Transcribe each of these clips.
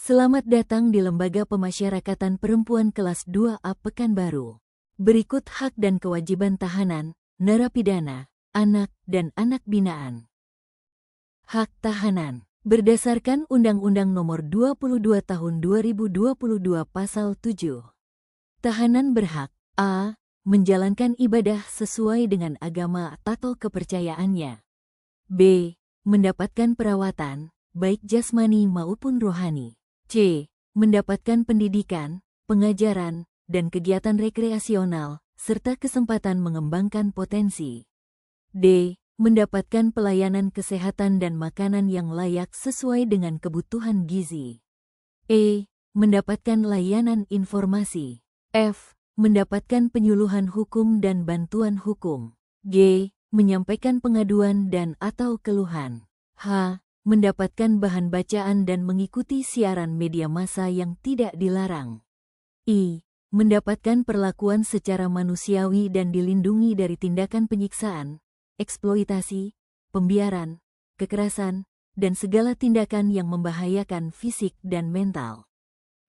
Selamat datang di Lembaga Pemasyarakatan Perempuan Kelas 2A Pekanbaru. Berikut hak dan kewajiban tahanan, narapidana, anak, dan anak binaan. Hak tahanan. Berdasarkan Undang-Undang Nomor 22 Tahun 2022 Pasal 7. Tahanan berhak a. Menjalankan ibadah sesuai dengan agama atau kepercayaannya. b. Mendapatkan perawatan, baik jasmani maupun rohani. c. Mendapatkan pendidikan, pengajaran, dan kegiatan rekreasional, serta kesempatan mengembangkan potensi. d. Mendapatkan pelayanan kesehatan dan makanan yang layak sesuai dengan kebutuhan gizi. e. Mendapatkan layanan informasi. f. Mendapatkan penyuluhan hukum dan bantuan hukum. g. Menyampaikan pengaduan dan atau keluhan. h. Mendapatkan bahan bacaan dan mengikuti siaran media massa yang tidak dilarang. I. Mendapatkan perlakuan secara manusiawi dan dilindungi dari tindakan penyiksaan, eksploitasi, pembiaran, kekerasan, dan segala tindakan yang membahayakan fisik dan mental.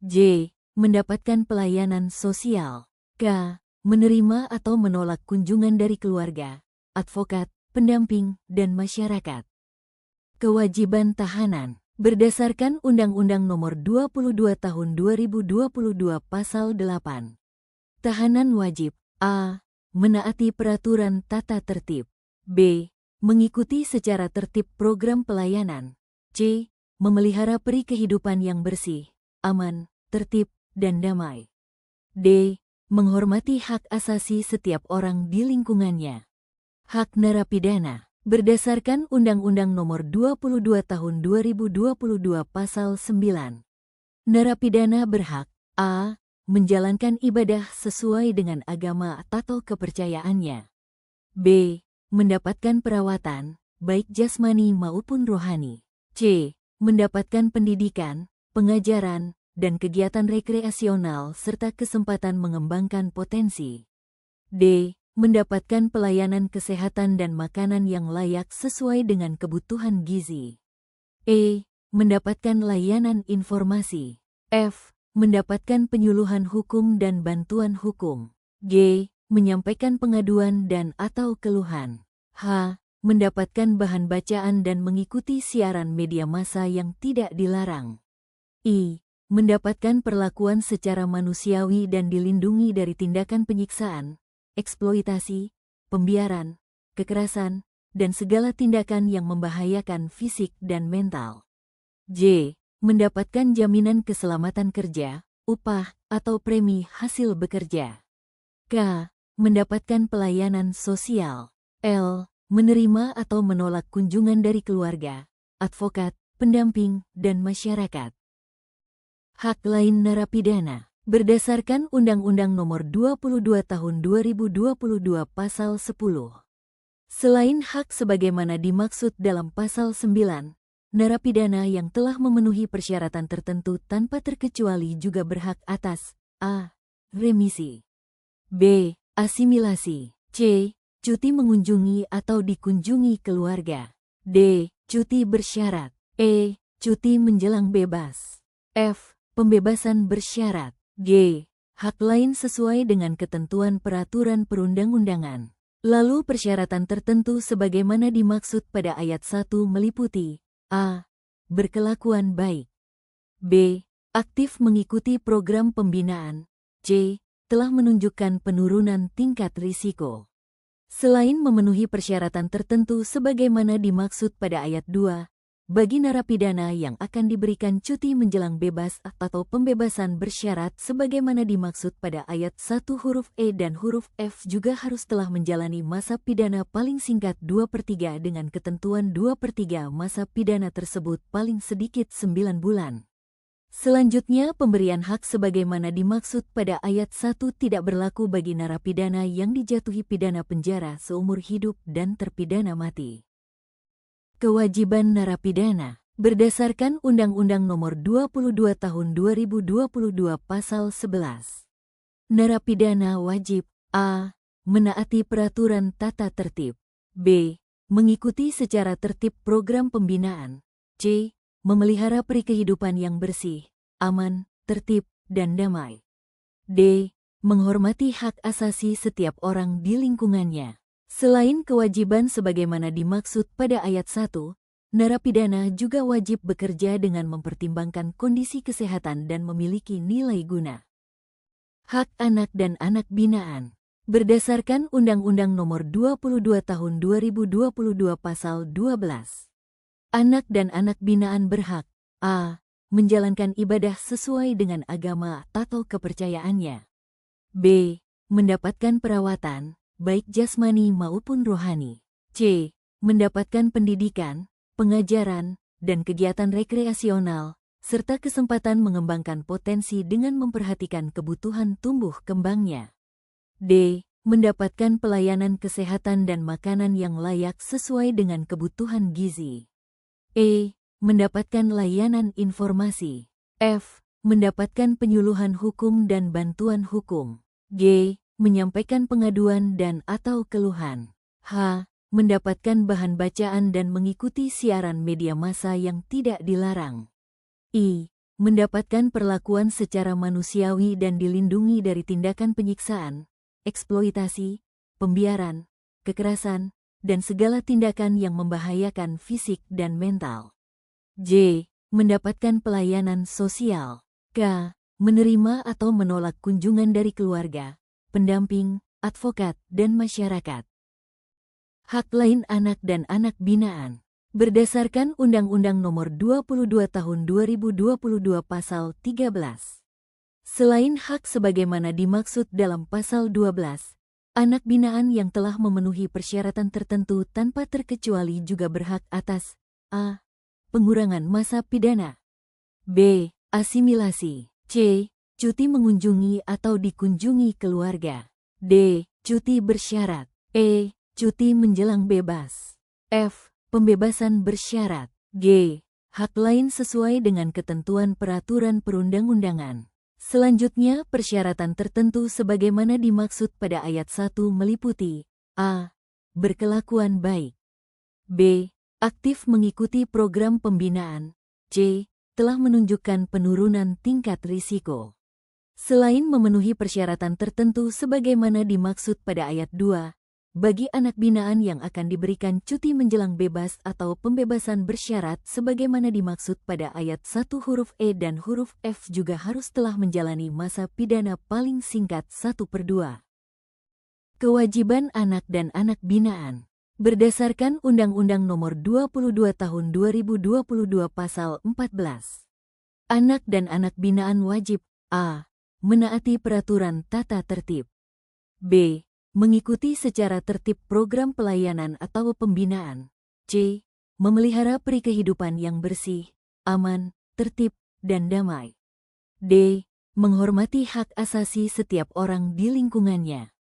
J. Mendapatkan pelayanan sosial. K. Menerima atau menolak kunjungan dari keluarga, advokat, pendamping, dan masyarakat. Kewajiban tahanan. Berdasarkan Undang-Undang Nomor 22 Tahun 2022 Pasal 8. Tahanan wajib a. Menaati peraturan tata tertib. b. Mengikuti secara tertib program pelayanan. c. Memelihara peri kehidupan yang bersih, aman, tertib, dan damai. d. Menghormati hak asasi setiap orang di lingkungannya. Hak narapidana. Berdasarkan Undang-Undang Nomor 22 Tahun 2022 Pasal 9. Narapidana berhak a. Menjalankan ibadah sesuai dengan agama atau kepercayaannya. b. Mendapatkan perawatan, baik jasmani maupun rohani. c. Mendapatkan pendidikan, pengajaran, dan kegiatan rekreasional serta kesempatan mengembangkan potensi. d. Mendapatkan pelayanan kesehatan dan makanan yang layak sesuai dengan kebutuhan gizi. e. Mendapatkan layanan informasi. f. Mendapatkan penyuluhan hukum dan bantuan hukum. g. Menyampaikan pengaduan dan atau keluhan. h. Mendapatkan bahan bacaan dan mengikuti siaran media massa yang tidak dilarang. i. Mendapatkan perlakuan secara manusiawi dan dilindungi dari tindakan penyiksaan, eksploitasi, pembiaran, kekerasan, dan segala tindakan yang membahayakan fisik dan mental. j. Mendapatkan jaminan keselamatan kerja, upah, atau premi hasil bekerja. k. Mendapatkan pelayanan sosial. l. Menerima atau menolak kunjungan dari keluarga, advokat, pendamping, dan masyarakat. Hak lain narapidana. Berdasarkan Undang-Undang Nomor 22 Tahun 2022 Pasal 10. Selain hak sebagaimana dimaksud dalam Pasal 9, narapidana yang telah memenuhi persyaratan tertentu tanpa terkecuali juga berhak atas a. Remisi. b. Asimilasi. c. Cuti mengunjungi atau dikunjungi keluarga. d. Cuti bersyarat. e. Cuti menjelang bebas. f. Pembebasan bersyarat. g. Hak lain sesuai dengan ketentuan peraturan perundang-undangan. Lalu persyaratan tertentu sebagaimana dimaksud pada ayat 1 meliputi a. Berkelakuan baik. b. Aktif mengikuti program pembinaan. c. Telah menunjukkan penurunan tingkat risiko. Selain memenuhi persyaratan tertentu sebagaimana dimaksud pada ayat 2, bagi narapidana yang akan diberikan cuti menjelang bebas atau pembebasan bersyarat sebagaimana dimaksud pada ayat 1 huruf E dan huruf F juga harus telah menjalani masa pidana paling singkat 2/3 dengan ketentuan 2/3 masa pidana tersebut paling sedikit 9 bulan. Selanjutnya, pemberian hak sebagaimana dimaksud pada ayat 1 tidak berlaku bagi narapidana yang dijatuhi pidana penjara seumur hidup dan terpidana mati. Kewajiban narapidana. Berdasarkan Undang-Undang Nomor 22 Tahun 2022 Pasal 11. Narapidana wajib a. Menaati peraturan tata tertib. b. Mengikuti secara tertib program pembinaan. c. Memelihara peri kehidupan yang bersih, aman, tertib, dan damai. D. Menghormati hak asasi setiap orang di lingkungannya. Selain kewajiban sebagaimana dimaksud pada ayat 1, narapidana juga wajib bekerja dengan mempertimbangkan kondisi kesehatan dan memiliki nilai guna. Hak anak dan anak binaan. Berdasarkan Undang-Undang Nomor 22 Tahun 2022 Pasal 12. Anak dan anak binaan berhak a. Menjalankan ibadah sesuai dengan agama atau kepercayaannya. B. Mendapatkan perawatan, baik jasmani maupun rohani. C. Mendapatkan pendidikan, pengajaran, dan kegiatan rekreasional, serta kesempatan mengembangkan potensi dengan memperhatikan kebutuhan tumbuh kembangnya. D. Mendapatkan pelayanan kesehatan dan makanan yang layak sesuai dengan kebutuhan gizi. E. Mendapatkan layanan informasi. F. Mendapatkan penyuluhan hukum dan bantuan hukum. G. Menyampaikan pengaduan dan atau keluhan. H. Mendapatkan bahan bacaan dan mengikuti siaran media massa yang tidak dilarang. I. Mendapatkan perlakuan secara manusiawi dan dilindungi dari tindakan penyiksaan, eksploitasi, pembiaran, kekerasan, dan segala tindakan yang membahayakan fisik dan mental. J. Mendapatkan pelayanan sosial. K. Menerima atau menolak kunjungan dari keluarga, pendamping, advokat, dan masyarakat. Hak lain anak dan anak binaan. Berdasarkan Undang-Undang Nomor 22 Tahun 2022 Pasal 13. Selain hak sebagaimana dimaksud dalam Pasal 12, anak binaan yang telah memenuhi persyaratan tertentu tanpa terkecuali juga berhak atas a. Pengurangan masa pidana. B. Asimilasi. C. Cuti mengunjungi atau dikunjungi keluarga. D. Cuti bersyarat. E. Cuti menjelang bebas. F. Pembebasan bersyarat. G. Hak lain sesuai dengan ketentuan peraturan perundang-undangan. Selanjutnya, persyaratan tertentu sebagaimana dimaksud pada ayat 1 meliputi a. Berkelakuan baik. B. Aktif mengikuti program pembinaan. C. Telah menunjukkan penurunan tingkat risiko. Selain memenuhi persyaratan tertentu sebagaimana dimaksud pada ayat 2, bagi anak binaan yang akan diberikan cuti menjelang bebas atau pembebasan bersyarat sebagaimana dimaksud pada ayat 1 huruf E dan huruf F juga harus telah menjalani masa pidana paling singkat 1/2. Kewajiban anak dan anak binaan. Berdasarkan Undang-Undang Nomor 22 Tahun 2022 Pasal 14. Anak dan anak binaan wajib a. Menaati peraturan tata tertib. B. Mengikuti secara tertib program pelayanan atau pembinaan. C. Memelihara peri kehidupan yang bersih, aman, tertib, dan damai. D. Menghormati hak asasi setiap orang di lingkungannya.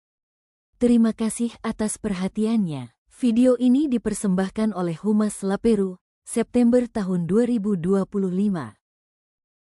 Terima kasih atas perhatiannya. Video ini dipersembahkan oleh Humas Laperu, September tahun 2025.